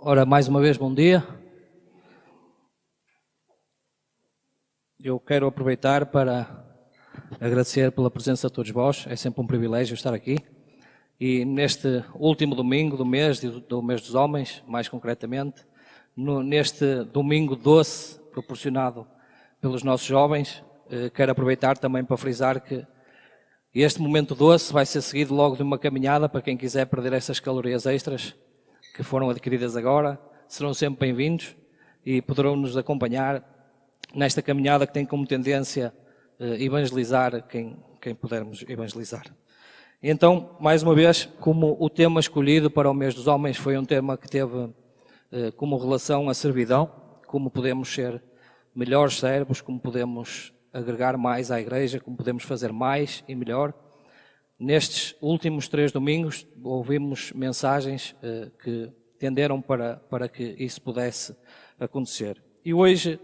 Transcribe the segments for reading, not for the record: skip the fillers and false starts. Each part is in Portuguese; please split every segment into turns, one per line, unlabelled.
Ora, mais uma vez, bom dia. Eu quero aproveitar para agradecer pela presença de todos vós. É sempre um privilégio estar aqui. E neste último domingo do mês dos homens, mais concretamente, neste domingo doce proporcionado pelos nossos jovens, quero aproveitar também para frisar que este momento doce vai ser seguido logo de uma caminhada para quem quiser perder essas calorias extras que foram adquiridas agora. Serão sempre bem-vindos e poderão nos acompanhar nesta caminhada que tem como tendência evangelizar quem pudermos evangelizar. Então, mais uma vez, como o tema escolhido para o mês dos homens foi um tema que teve como relação a servidão, como podemos ser melhores servos, como podemos agregar mais à igreja, como podemos fazer mais e melhor. Nestes últimos 3 domingos ouvimos mensagens que tenderam para que isso pudesse acontecer. E hoje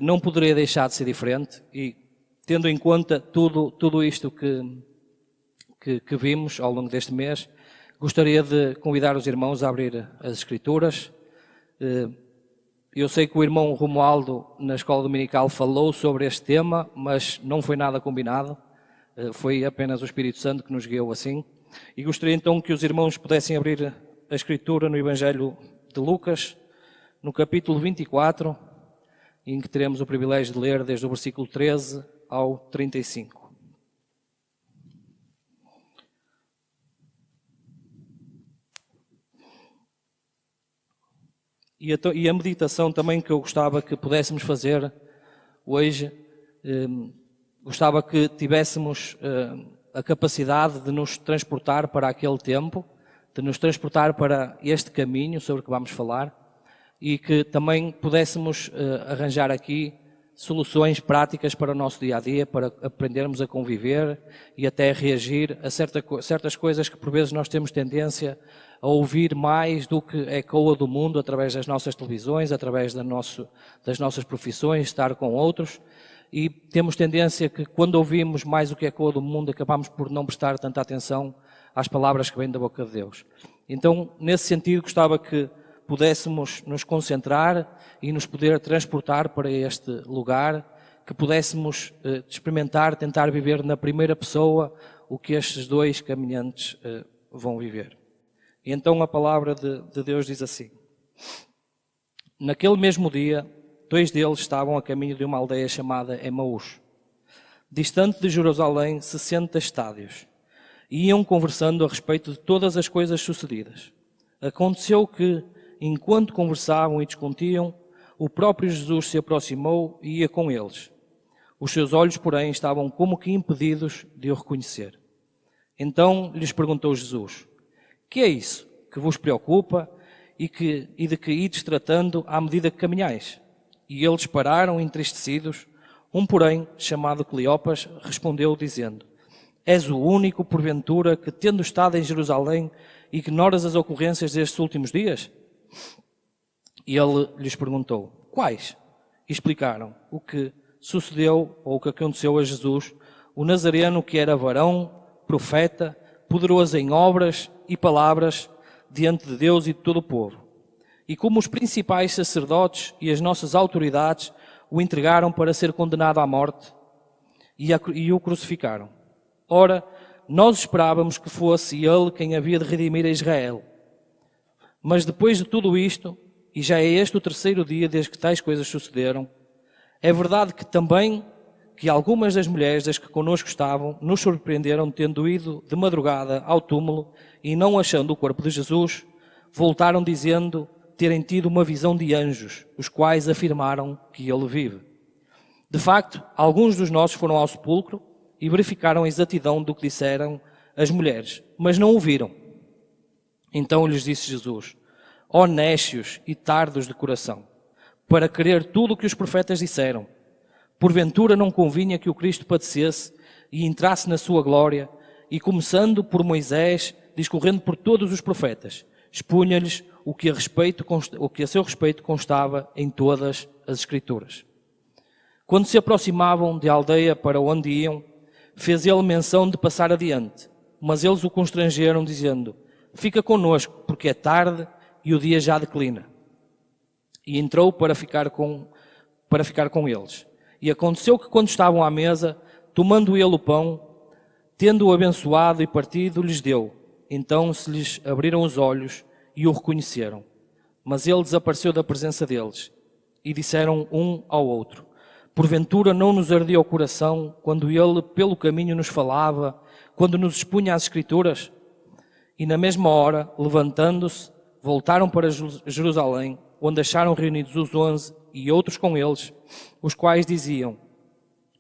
não poderia deixar de ser diferente e, tendo em conta tudo isto que vimos ao longo deste mês, gostaria de convidar os irmãos a abrir as Escrituras. Eu sei que o irmão Romualdo, na escola dominical, falou sobre este tema, mas não foi nada combinado. Foi apenas o Espírito Santo que nos guiou assim. E gostaria então que os irmãos pudessem abrir a Escritura no Evangelho de Lucas, no capítulo 24, em que teremos o privilégio de ler desde o versículo 13 ao 35. E a meditação também que eu gostava que pudéssemos fazer hoje, gostava que tivéssemos a capacidade de nos transportar para aquele tempo, de nos transportar para este caminho sobre o que vamos falar e que também pudéssemos arranjar aqui soluções práticas para o nosso dia-a-dia, para aprendermos a conviver e até reagir a certas coisas que por vezes nós temos tendência a ouvir mais do que ecoa do mundo através das nossas televisões, através das nossas profissões, estar com outros. E temos tendência que quando ouvimos mais o que ecoa do mundo, acabamos por não prestar tanta atenção às palavras que vêm da boca de Deus. Então, nesse sentido, gostava que pudéssemos nos concentrar e nos poder transportar para este lugar, que pudéssemos experimentar, tentar viver na primeira pessoa o que estes dois caminhantes vão viver. E então a palavra de Deus diz assim: naquele mesmo dia, 2 deles estavam a caminho de uma aldeia chamada Emaús, distante de Jerusalém 60 estádios, e iam conversando a respeito de todas as coisas sucedidas. Aconteceu que, enquanto conversavam e discutiam, o próprio Jesus se aproximou e ia com eles. Os seus olhos, porém, estavam como que impedidos de o reconhecer. Então lhes perguntou Jesus: que é isso que vos preocupa e de que ides tratando à medida que caminhais? E eles pararam entristecidos. Um, porém, chamado Cleopas, respondeu dizendo: és o único, porventura, que, tendo estado em Jerusalém, ignoras as ocorrências destes últimos dias? E ele lhes perguntou: quais? E explicaram o que sucedeu ou o que aconteceu a Jesus, o Nazareno, que era varão, profeta, poderoso em obras e palavras diante de Deus e de todo o povo. E como os principais sacerdotes e as nossas autoridades o entregaram para ser condenado à morte e o crucificaram. Ora, nós esperávamos que fosse ele quem havia de redimir a Israel. Mas depois de tudo isto, e já é este o 3º dia desde que tais coisas sucederam, é verdade que também que algumas das mulheres das que connosco estavam nos surpreenderam tendo ido de madrugada ao túmulo e não achando o corpo de Jesus, voltaram dizendo terem tido uma visão de anjos, os quais afirmaram que ele vive. De facto, alguns dos nossos foram ao sepulcro e verificaram a exatidão do que disseram as mulheres, mas não o viram. Então lhes disse Jesus: ó nécios e tardos de coração, para crer tudo o que os profetas disseram. Porventura não convinha que o Cristo padecesse e entrasse na sua glória, e começando por Moisés, discorrendo por todos os profetas, expunha-lhes o que a seu respeito constava em todas as Escrituras. Quando se aproximavam de aldeia para onde iam, fez ele menção de passar adiante, mas eles o constrangeram, dizendo: fica conosco, porque é tarde e o dia já declina. E entrou para ficar com eles. E aconteceu que quando estavam à mesa, tomando ele o pão, tendo-o abençoado e partido, lhes deu. Então se lhes abriram os olhos e o reconheceram. Mas ele desapareceu da presença deles. E disseram um ao outro: porventura não nos ardia o coração quando ele pelo caminho nos falava, quando nos expunha as Escrituras? E na mesma hora, levantando-se, voltaram para Jerusalém, onde acharam reunidos os 11 e outros com eles, os quais diziam: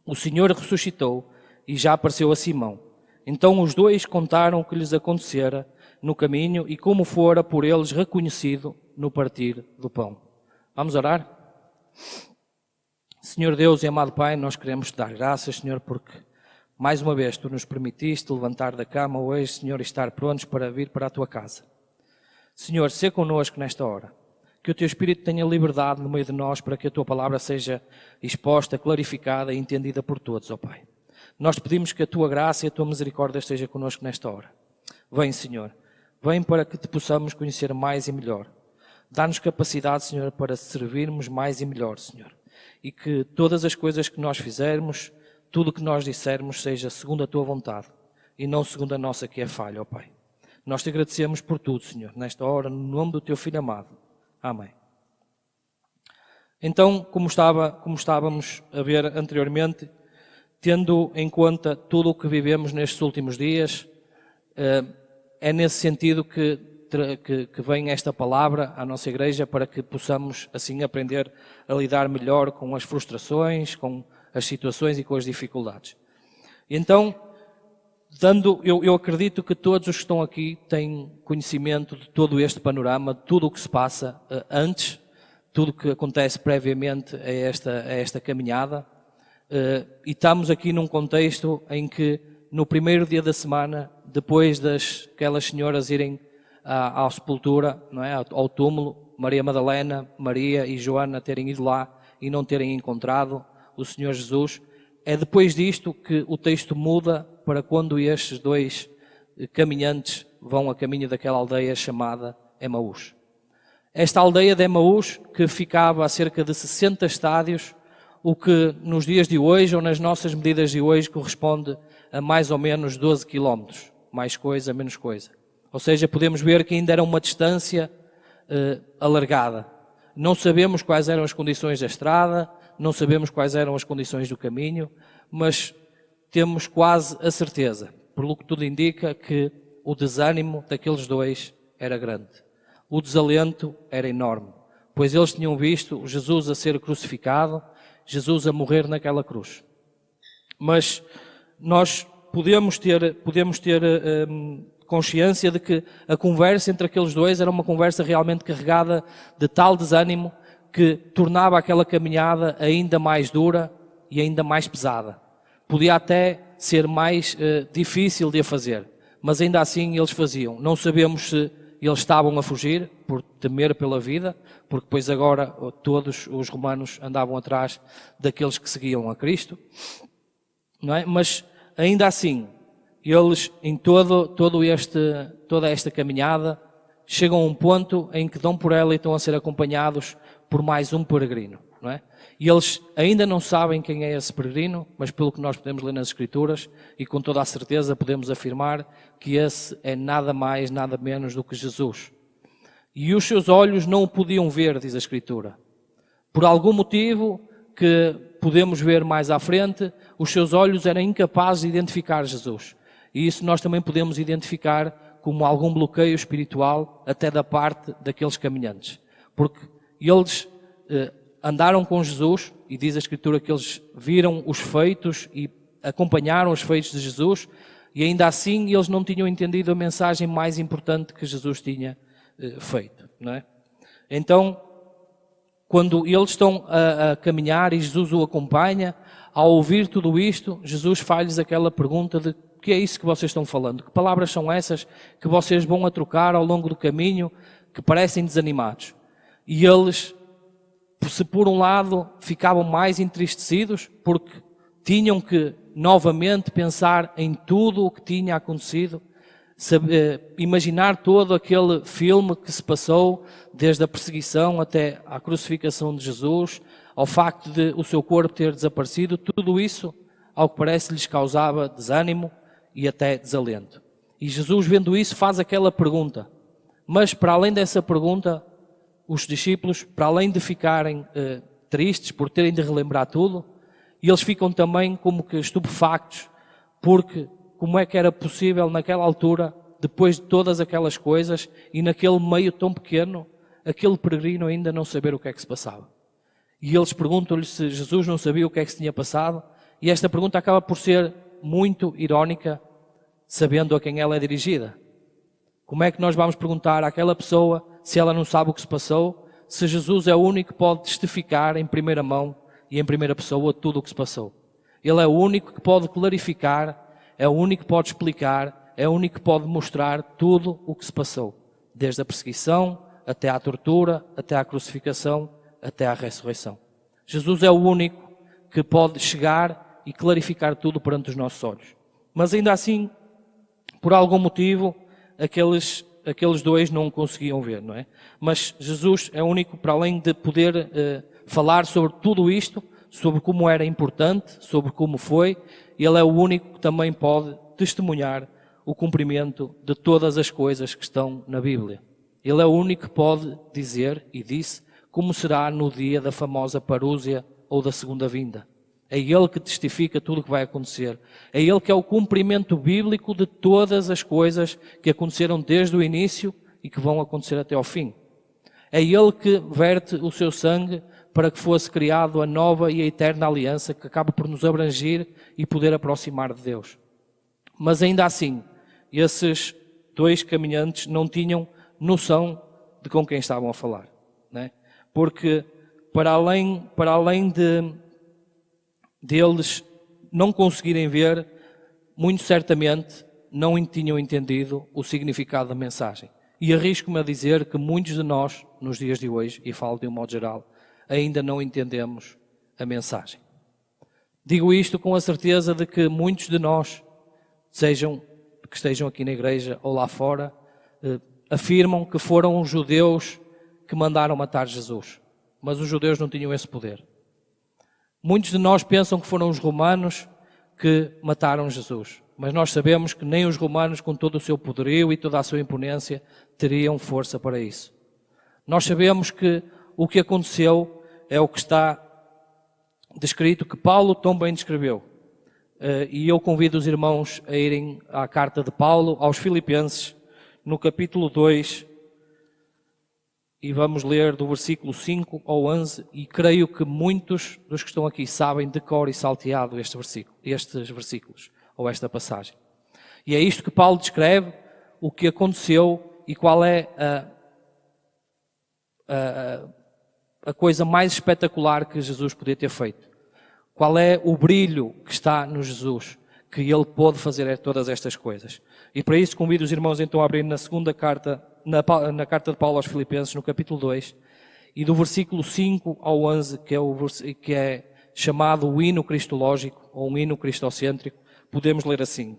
o Senhor ressuscitou e já apareceu a Simão. Então os dois contaram o que lhes acontecera no caminho e como fora por eles reconhecido no partir do pão. Vamos orar? Senhor Deus e amado Pai, nós queremos te dar graças, Senhor, porque mais uma vez tu nos permitiste levantar da cama hoje, Senhor, e estar prontos para vir para a tua casa. Senhor, sê connosco nesta hora. Que o teu Espírito tenha liberdade no meio de nós para que a tua palavra seja exposta, clarificada e entendida por todos, ó Pai. Nós te pedimos que a tua graça e a tua misericórdia esteja connosco nesta hora. Vem, Senhor. Vem para que te possamos conhecer mais e melhor. Dá-nos capacidade, Senhor, para servirmos mais e melhor, Senhor. E que todas as coisas que nós fizermos, tudo o que nós dissermos, seja segundo a tua vontade e não segundo a nossa que é falha, ó Pai. Nós te agradecemos por tudo, Senhor, nesta hora, no nome do teu Filho amado. Amém. Então, como estávamos a ver anteriormente, tendo em conta tudo o que vivemos nestes últimos dias, é nesse sentido que vem esta palavra à nossa igreja para que possamos assim aprender a lidar melhor com as frustrações, com as situações e com as dificuldades. Então, eu acredito que todos os que estão aqui têm conhecimento de todo este panorama, de tudo o que se passa antes, tudo o que acontece previamente a esta caminhada. E estamos aqui num contexto em que no primeiro dia da semana, depois daquelas senhoras irem à sepultura, não é? Ao túmulo, Maria Madalena, Maria e Joana terem ido lá e não terem encontrado o Senhor Jesus, é depois disto que o texto muda para quando estes dois caminhantes vão a caminho daquela aldeia chamada Emaús. Esta aldeia de Emaús, que ficava a cerca de 60 estádios, o que nos dias de hoje, ou nas nossas medidas de hoje, corresponde a mais ou menos 12 quilómetros, mais coisa, menos coisa. Ou seja, podemos ver que ainda era uma distância alargada. Não sabemos quais eram as condições da estrada, não sabemos quais eram as condições do caminho, mas temos quase a certeza, pelo que tudo indica, que o desânimo daqueles dois era grande. O desalento era enorme, pois eles tinham visto Jesus a ser crucificado, Jesus a morrer naquela cruz. Mas nós podemos ter consciência de que a conversa entre aqueles dois era uma conversa realmente carregada de tal desânimo que tornava aquela caminhada ainda mais dura e ainda mais pesada. Podia até ser mais difícil de a fazer, mas ainda assim eles faziam. Não sabemos se eles estavam a fugir por temer pela vida, porque depois agora todos os romanos andavam atrás daqueles que seguiam a Cristo, não é? Mas ainda assim, eles em toda esta caminhada chegam a um ponto em que dão por ela e estão a ser acompanhados por mais um peregrino, não é? E eles ainda não sabem quem é esse peregrino, mas pelo que nós podemos ler nas Escrituras, e com toda a certeza podemos afirmar que esse é nada mais, nada menos do que Jesus. E os seus olhos não o podiam ver, diz a Escritura. Por algum motivo que podemos ver mais à frente, os seus olhos eram incapazes de identificar Jesus. E isso nós também podemos identificar como algum bloqueio espiritual até da parte daqueles caminhantes. Porque eles andaram com Jesus, e diz a Escritura que eles viram os feitos e acompanharam os feitos de Jesus, e ainda assim eles não tinham entendido a mensagem mais importante que Jesus tinha feito, não é? Então, quando eles estão a caminhar e Jesus o acompanha, ao ouvir tudo isto, Jesus faz-lhes aquela pergunta de: o que é isso que vocês estão falando? Que palavras são essas que vocês vão a trocar ao longo do caminho, que parecem desanimados? E eles, se por um lado ficavam mais entristecidos, porque tinham que novamente pensar em tudo o que tinha acontecido, imaginar todo aquele filme que se passou, desde a perseguição até à crucificação de Jesus, ao facto de o seu corpo ter desaparecido, tudo isso, ao que parece, lhes causava desânimo e até desalento. E Jesus, vendo isso, faz aquela pergunta. Mas, para além dessa pergunta, os discípulos, para além de ficarem tristes por terem de relembrar tudo, eles ficam também como que estupefactos, porque como é que era possível naquela altura, depois de todas aquelas coisas e naquele meio tão pequeno, aquele peregrino ainda não saber o que é que se passava. E eles perguntam-lhe se Jesus não sabia o que é que se tinha passado, e esta pergunta acaba por ser muito irónica, sabendo a quem ela é dirigida. Como é que nós vamos perguntar àquela pessoa se ela não sabe o que se passou, se Jesus é o único que pode testificar em primeira mão e em primeira pessoa tudo o que se passou? Ele é o único que pode clarificar, é o único que pode explicar, é o único que pode mostrar tudo o que se passou, desde a perseguição até à tortura, até à crucificação, até à ressurreição. Jesus é o único que pode chegar e clarificar tudo perante os nossos olhos. Mas ainda assim, por algum motivo, aqueles dois não conseguiam ver, não é? Mas Jesus é o único, para além de poder falar sobre tudo isto, sobre como era importante, sobre como foi, ele é o único que também pode testemunhar o cumprimento de todas as coisas que estão na Bíblia. Ele é o único que pode dizer, e disse, como será no dia da famosa parúzia ou da segunda vinda. É ele que testifica tudo o que vai acontecer. É ele que é o cumprimento bíblico de todas as coisas que aconteceram desde o início e que vão acontecer até ao fim. É ele que verte o seu sangue para que fosse criado a nova e a eterna aliança que acaba por nos abranger e poder aproximar de Deus. Mas ainda assim, esses dois caminhantes não tinham noção de com quem estavam a falar, né? Porque para além deles não conseguirem ver, muito certamente não tinham entendido o significado da mensagem. E arrisco-me a dizer que muitos de nós, nos dias de hoje, e falo de um modo geral, ainda não entendemos a mensagem. Digo isto com a certeza de que muitos de nós, que estejam aqui na igreja ou lá fora, afirmam que foram os judeus que mandaram matar Jesus. Mas os judeus não tinham esse poder. Muitos de nós pensam que foram os romanos que mataram Jesus. Mas nós sabemos que nem os romanos, com todo o seu poderio e toda a sua imponência, teriam força para isso. Nós sabemos que o que aconteceu é o que está descrito, que Paulo tão bem descreveu. E eu convido os irmãos a irem à carta de Paulo aos Filipenses, no capítulo 2, e vamos ler do versículo 5 ao 11, e creio que muitos dos que estão aqui sabem de cor e salteado estes versículos, ou esta passagem. E é isto que Paulo descreve, o que aconteceu e qual é a coisa mais espetacular que Jesus podia ter feito. Qual é o brilho que está no Jesus, que ele pôde fazer todas estas coisas. E para isso convido os irmãos então a abrir na segunda carta, na carta de Paulo aos Filipenses, no capítulo 2, e do versículo 5 ao 11, que é chamado o hino cristológico, ou um hino cristocêntrico, podemos ler assim: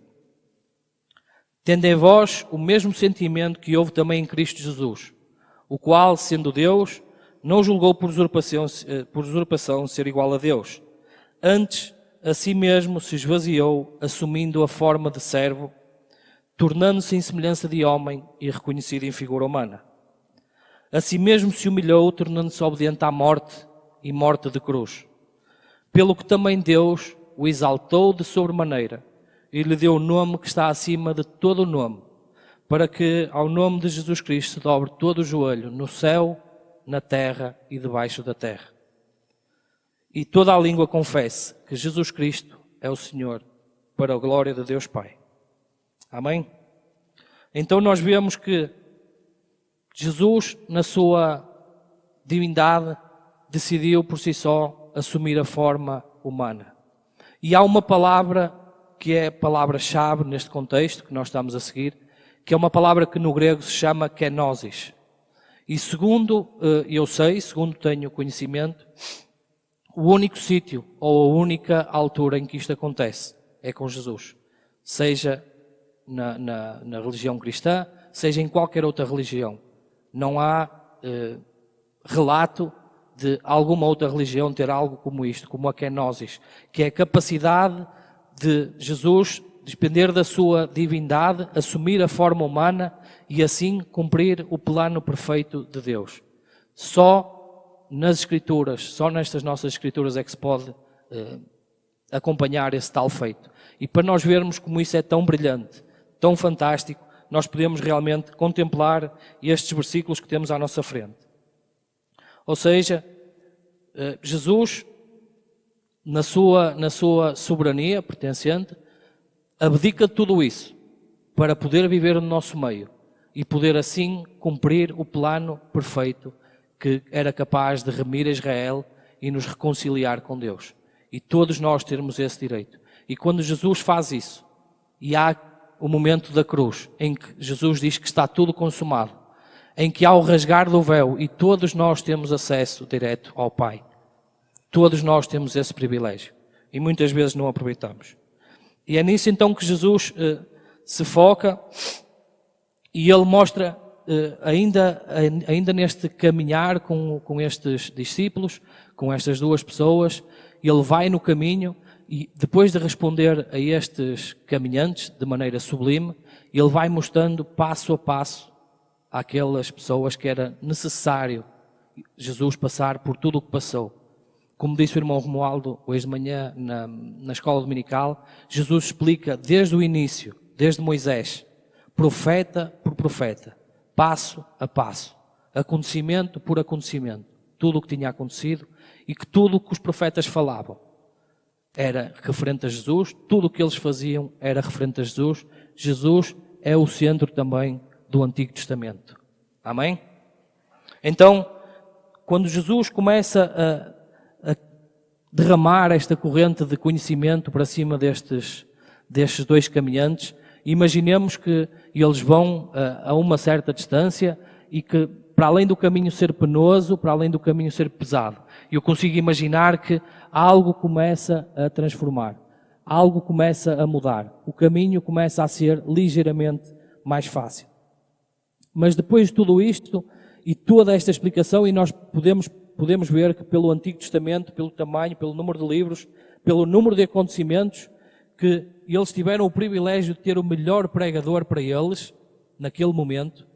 Tende em vós o mesmo sentimento que houve também em Cristo Jesus, o qual, sendo Deus, não julgou por usurpação ser igual a Deus. Antes, a si mesmo se esvaziou, assumindo a forma de servo, tornando-se em semelhança de homem e reconhecido em figura humana. A si mesmo se humilhou, tornando-se obediente à morte e morte de cruz. Pelo que também Deus o exaltou de sobremaneira e lhe deu o nome que está acima de todo o nome, para que ao nome de Jesus Cristo se dobre todo o joelho, no céu, na terra e debaixo da terra. E toda a língua confesse que Jesus Cristo é o Senhor, para a glória de Deus Pai. Amém? Então nós vemos que Jesus, na sua divindade, decidiu por si só assumir a forma humana. E há uma palavra que é a palavra-chave neste contexto que nós estamos a seguir, que é uma palavra que no grego se chama kenosis. E segundo tenho conhecimento, o único sítio ou a única altura em que isto acontece é com Jesus. Seja na religião cristã, seja em qualquer outra religião. Não há relato de alguma outra religião ter algo como isto, como a kenosis, que é a capacidade de Jesus despender da sua divindade, assumir a forma humana e assim cumprir o plano perfeito de Deus. Só nas Escrituras, só nestas nossas Escrituras é que se pode acompanhar esse tal feito. E para nós vermos como isso é tão brilhante, tão fantástico, nós podemos realmente contemplar estes versículos que temos à nossa frente. Ou seja, Jesus, na sua soberania pertencente, abdica de tudo isso para poder viver no nosso meio e poder assim cumprir o plano perfeito que era capaz de remir Israel e nos reconciliar com Deus. E todos nós termos esse direito. E quando Jesus faz isso, e há o momento da cruz, em que Jesus diz que está tudo consumado, em que há o rasgar do véu e todos nós temos acesso direto ao Pai. Todos nós temos esse privilégio. E muitas vezes não aproveitamos. E é nisso então que Jesus se foca e ele mostra ainda neste caminhar com estes discípulos, com estas duas pessoas, ele vai no caminho e depois de responder a estes caminhantes de maneira sublime, ele vai mostrando passo a passo àquelas pessoas que era necessário Jesus passar por tudo o que passou. Como disse o irmão Romualdo hoje de manhã na escola dominical, Jesus explica desde o início, desde Moisés, profeta por profeta, passo a passo, acontecimento por acontecimento, tudo o que tinha acontecido e que tudo o que os profetas falavam era referente a Jesus, tudo o que eles faziam era referente a Jesus. Jesus é o centro também do Antigo Testamento. Amém? Então, quando Jesus começa a derramar esta corrente de conhecimento para cima destes dois caminhantes, imaginemos que eles vão a uma certa distância e que, para além do caminho ser penoso, para além do caminho ser pesado, eu consigo imaginar que algo começa a transformar, algo começa a mudar, o caminho começa a ser ligeiramente mais fácil. Mas depois de tudo isto e toda esta explicação, e nós podemos ver que pelo Antigo Testamento, pelo tamanho, pelo número de livros, pelo número de acontecimentos, que eles tiveram o privilégio de ter o melhor pregador para eles, naquele momento,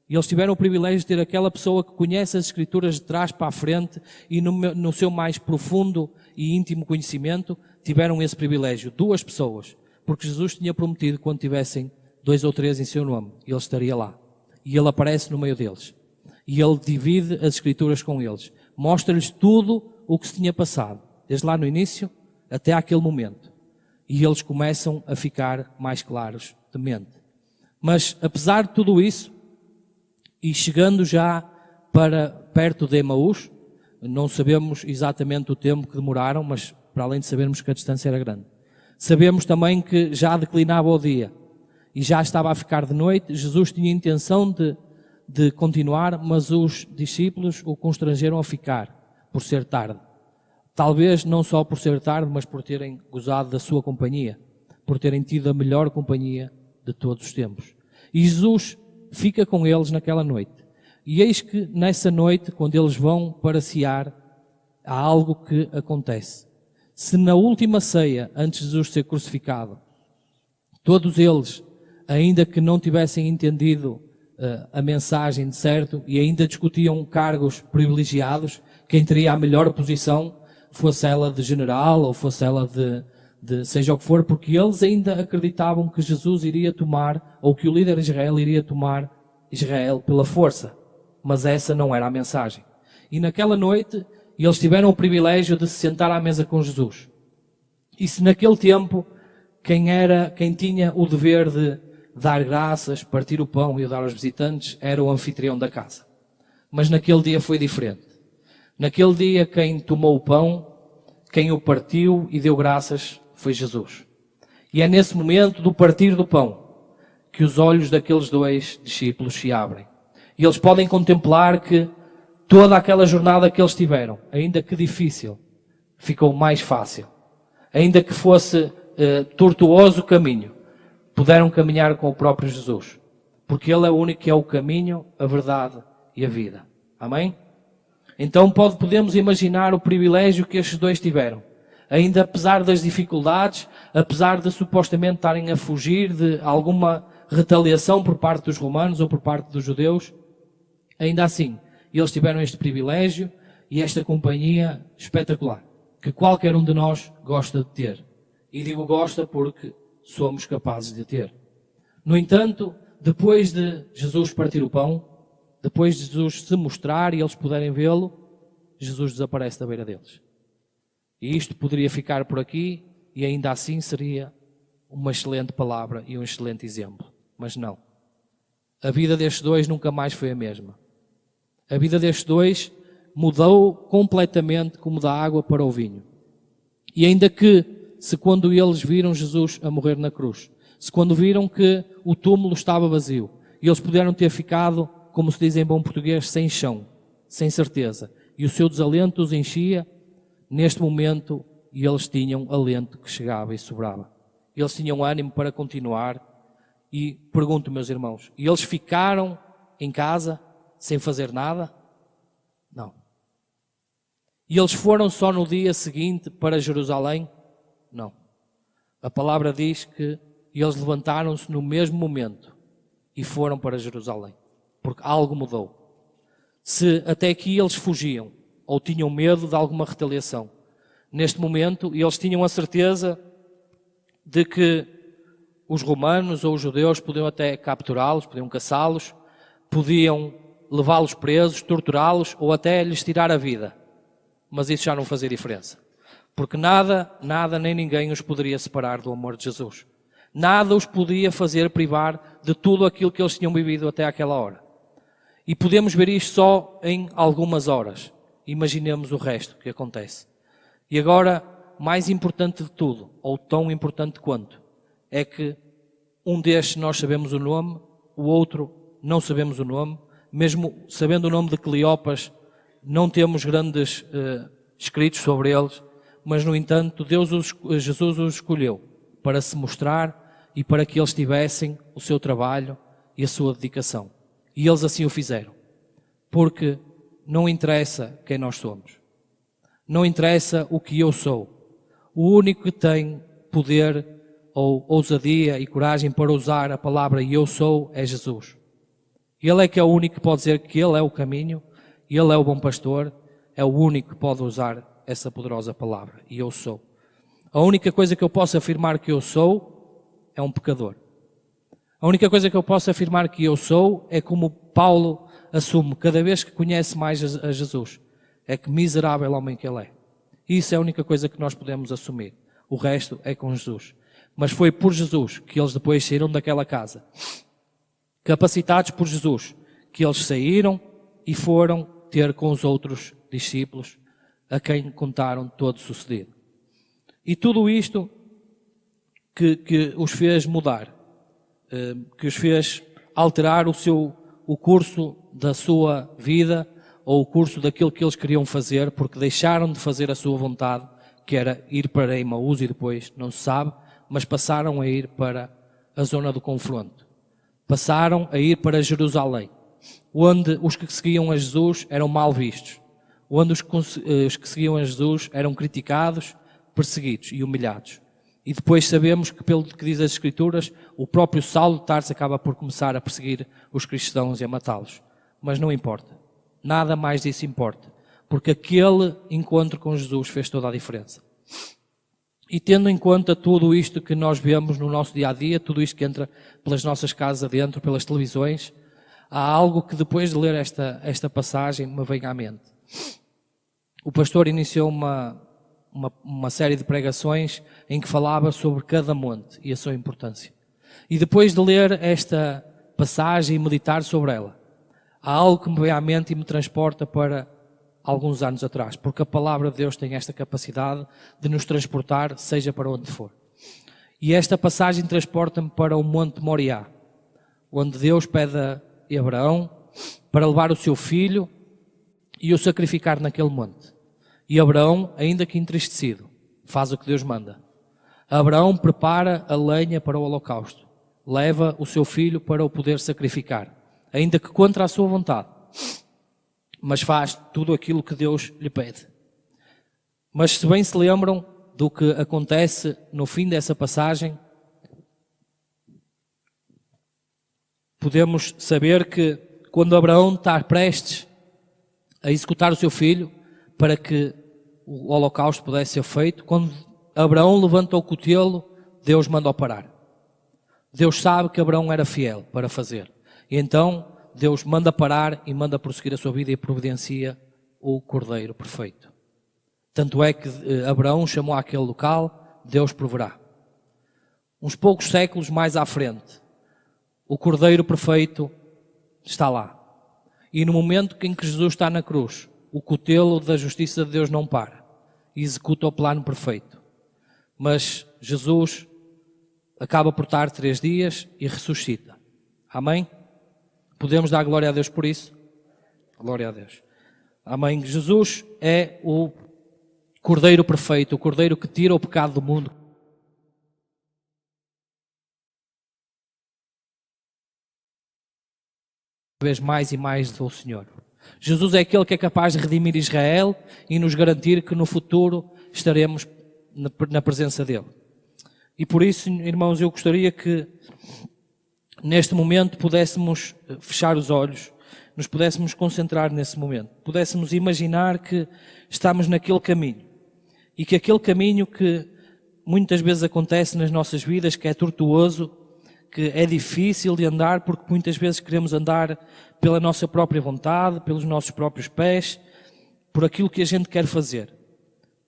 e eles tiveram o privilégio de ter aquela pessoa que conhece as Escrituras de trás para a frente e no seu mais profundo e íntimo conhecimento, tiveram esse privilégio. 2 pessoas, porque Jesus tinha prometido que quando tivessem 2 ou 3 em seu nome, ele estaria lá. E ele aparece no meio deles. E ele divide as Escrituras com eles. Mostra-lhes tudo o que se tinha passado, desde lá no início até aquele momento. E eles começam a ficar mais claros de mente. Mas, apesar de tudo isso, e chegando já para perto de Emaús, não sabemos exatamente o tempo que demoraram, mas para além de sabermos que a distância era grande. Sabemos também que já declinava o dia e já estava a ficar de noite. Jesus tinha intenção de continuar, mas os discípulos o constrangeram a ficar, por ser tarde. Talvez não só por ser tarde, mas por terem gozado da sua companhia, por terem tido a melhor companhia de todos os tempos. E Jesus fica com eles naquela noite. E eis que nessa noite, quando eles vão para cear, há algo que acontece. Se na última ceia, antes de Jesus ser crucificado, todos eles, ainda que não tivessem entendido a mensagem de certo e ainda discutiam cargos privilegiados, quem teria a melhor posição, fosse ela de general ou fosse ela de seja o que for, porque eles ainda acreditavam que Jesus iria tomar, ou que o líder de Israel iria tomar Israel pela força. Mas essa não era a mensagem. E naquela noite, eles tiveram o privilégio de se sentar à mesa com Jesus. E se naquele tempo, quem tinha o dever de dar graças, partir o pão e o dar aos visitantes, era o anfitrião da casa. Mas naquele dia foi diferente. Naquele dia, quem tomou o pão, quem o partiu e deu graças, foi Jesus. E é nesse momento do partir do pão que os olhos daqueles 2 discípulos se abrem. E eles podem contemplar que toda aquela jornada que eles tiveram, ainda que difícil, ficou mais fácil. Ainda que fosse tortuoso o caminho, puderam caminhar com o próprio Jesus. Porque Ele é o único que é o caminho, a verdade e a vida. Amém? Então podemos imaginar o privilégio que estes dois tiveram. Ainda apesar das dificuldades, apesar de supostamente estarem a fugir de alguma retaliação por parte dos romanos ou por parte dos judeus, ainda assim, eles tiveram este privilégio e esta companhia espetacular, que qualquer um de nós gosta de ter. E digo gosta porque somos capazes de ter. No entanto, depois de Jesus partir o pão, depois de Jesus se mostrar e eles puderem vê-lo, Jesus desaparece da beira deles. E isto poderia ficar por aqui e ainda assim seria uma excelente palavra e um excelente exemplo. Mas não. A vida destes dois nunca mais foi a mesma. A vida destes dois mudou completamente como da água para o vinho. E ainda que, se quando eles viram Jesus a morrer na cruz, se quando viram que o túmulo estava vazio, e eles puderam ter ficado, como se diz em bom português, sem chão, sem certeza, e o seu desalento os enchia, neste momento eles tinham alento que chegava e sobrava. Eles tinham ânimo para continuar. E pergunto, meus irmãos, e eles ficaram em casa sem fazer nada? Não. E eles foram só no dia seguinte para Jerusalém? Não. A palavra diz que eles levantaram-se no mesmo momento e foram para Jerusalém, porque algo mudou. Se até aqui eles fugiam ou tinham medo de alguma retaliação, neste momento eles tinham a certeza de que os romanos ou os judeus podiam até capturá-los, podiam caçá-los, podiam levá-los presos, torturá-los ou até lhes tirar a vida. Mas isso já não fazia diferença. Porque nada nem ninguém os poderia separar do amor de Jesus. Nada os podia fazer privar de tudo aquilo que eles tinham vivido até aquela hora. E podemos ver isto só em algumas horas. Imaginemos o resto que acontece. E agora, mais importante de tudo, ou tão importante quanto, é que um destes nós sabemos o nome, o outro não sabemos o nome. Mesmo sabendo o nome de Cleopas, não temos grandes escritos sobre eles, mas no entanto Jesus os escolheu para se mostrar e para que eles tivessem o seu trabalho e a sua dedicação. E eles assim o fizeram, porque não interessa quem nós somos, não interessa o que eu sou. O único que tem poder ou ousadia e coragem para usar a palavra eu sou é Jesus. Ele é que é o único que pode dizer que Ele é o caminho, Ele é o bom pastor, é o único que pode usar essa poderosa palavra, e eu sou. A única coisa que eu posso afirmar que eu sou é um pecador. A única coisa que eu posso afirmar que eu sou é como Paulo assume cada vez que conhece mais a Jesus, é que miserável homem que Ele é. Isso é a única coisa que nós podemos assumir. O resto é com Jesus. Mas foi por Jesus que eles depois saíram daquela casa. Capacitados por Jesus, que eles saíram e foram ter com os outros discípulos a quem contaram todo o sucedido. E tudo isto que os fez mudar, que os fez alterar o curso da sua vida ou o curso daquilo que eles queriam fazer, porque deixaram de fazer a sua vontade, que era ir para Emaús e depois, não se sabe, mas passaram a ir para a zona do confronto. Passaram a ir para Jerusalém, onde os que seguiam a Jesus eram mal vistos, onde os que seguiam a Jesus eram criticados, perseguidos e humilhados. E depois sabemos que, pelo que diz as Escrituras, o próprio Saulo de Tarso acaba por começar a perseguir os cristãos e a matá-los. Mas não importa. Nada mais disso importa. Porque aquele encontro com Jesus fez toda a diferença. E tendo em conta tudo isto que nós vemos no nosso dia-a-dia, tudo isto que entra pelas nossas casas adentro, pelas televisões, há algo que depois de ler esta passagem me vem à mente. O pastor iniciou uma série de pregações em que falava sobre cada monte e a sua importância. E depois de ler esta passagem e meditar sobre ela, há algo que me vem à mente e me transporta para alguns anos atrás, porque a palavra de Deus tem esta capacidade de nos transportar, seja para onde for. E esta passagem transporta-me para o Monte Moriá, onde Deus pede a Abraão para levar o seu filho e o sacrificar naquele monte. E Abraão, ainda que entristecido, faz o que Deus manda. Abraão prepara a lenha para o holocausto. leva o seu filho para o poder sacrificar, ainda que contra a sua vontade, mas faz tudo aquilo que Deus lhe pede. Mas se bem se lembram do que acontece no fim dessa passagem, podemos saber que quando Abraão está prestes a executar o seu filho para que o holocausto pudesse ser feito, quando Abraão levanta o cutelo, Deus manda-o parar. Deus sabe que Abraão era fiel para fazer. E então Deus manda parar e manda prosseguir a sua vida e providencia o Cordeiro perfeito. Tanto é que Abraão chamou aquele local Deus proverá. Uns poucos séculos mais à frente, o Cordeiro perfeito está lá. E no momento em que Jesus está na cruz, o cutelo da justiça de Deus não para e executa o plano perfeito. Mas Jesus acaba por estar 3 dias e ressuscita. Amém? Podemos dar glória a Deus por isso? Glória a Deus. Amém. Jesus é o Cordeiro perfeito, o Cordeiro que tira o pecado do mundo. Cada vez mais e mais do Senhor. Jesus é aquele que é capaz de redimir Israel e nos garantir que no futuro estaremos na presença dele. E por isso, irmãos, eu gostaria que neste momento pudéssemos fechar os olhos, nos pudéssemos concentrar nesse momento, pudéssemos imaginar que estamos naquele caminho e que aquele caminho que muitas vezes acontece nas nossas vidas, que é tortuoso, que é difícil de andar, porque muitas vezes queremos andar pela nossa própria vontade, pelos nossos próprios pés, por aquilo que a gente quer fazer.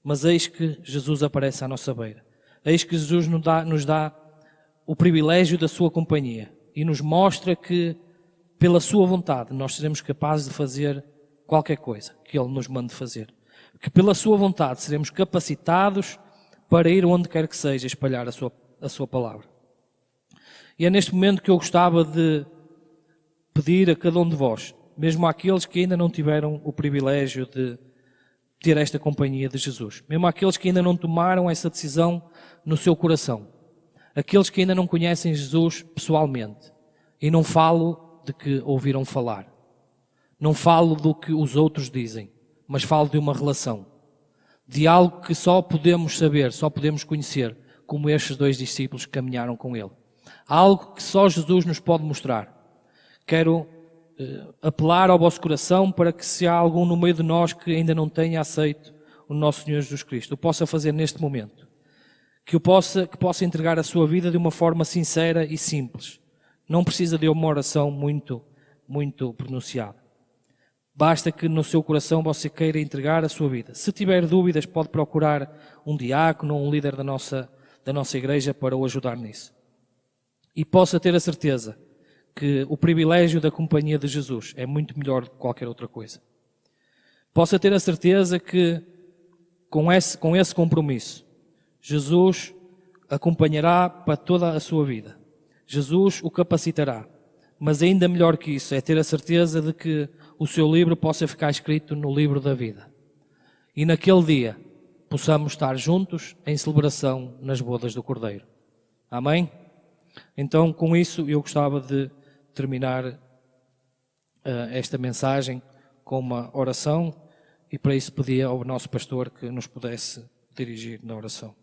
Mas eis que Jesus aparece à nossa beira. Eis que Jesus nos dá o privilégio da sua companhia e nos mostra que, pela sua vontade, nós seremos capazes de fazer qualquer coisa que Ele nos mande fazer. Que pela sua vontade seremos capacitados para ir onde quer que seja, espalhar a sua palavra. E é neste momento que eu gostava de pedir a cada um de vós, mesmo àqueles que ainda não tiveram o privilégio de ter esta companhia de Jesus, mesmo àqueles que ainda não tomaram essa decisão no seu coração, aqueles que ainda não conhecem Jesus pessoalmente, e não falo de que ouviram falar, não falo do que os outros dizem, mas falo de uma relação, de algo que só podemos saber, só podemos conhecer, como estes 2 discípulos que caminharam com Ele. Algo que só Jesus nos pode mostrar. Quero apelar ao vosso coração para que, se há algum no meio de nós que ainda não tenha aceito o nosso Senhor Jesus Cristo, o possa fazer neste momento. Que possa entregar a sua vida de uma forma sincera e simples. Não precisa de uma oração muito pronunciada. Basta que no seu coração você queira entregar a sua vida. Se tiver dúvidas, pode procurar um diácono ou um líder da nossa igreja para o ajudar nisso. E possa ter a certeza que o privilégio da companhia de Jesus é muito melhor do que qualquer outra coisa. Possa ter a certeza que com esse compromisso, Jesus acompanhará para toda a sua vida. Jesus o capacitará. Mas ainda melhor que isso é ter a certeza de que o seu livro possa ficar escrito no livro da vida. E naquele dia possamos estar juntos em celebração nas bodas do Cordeiro. Amém? Então, com isso, eu gostava de terminar esta mensagem com uma oração e para isso pedia ao nosso pastor que nos pudesse dirigir na oração.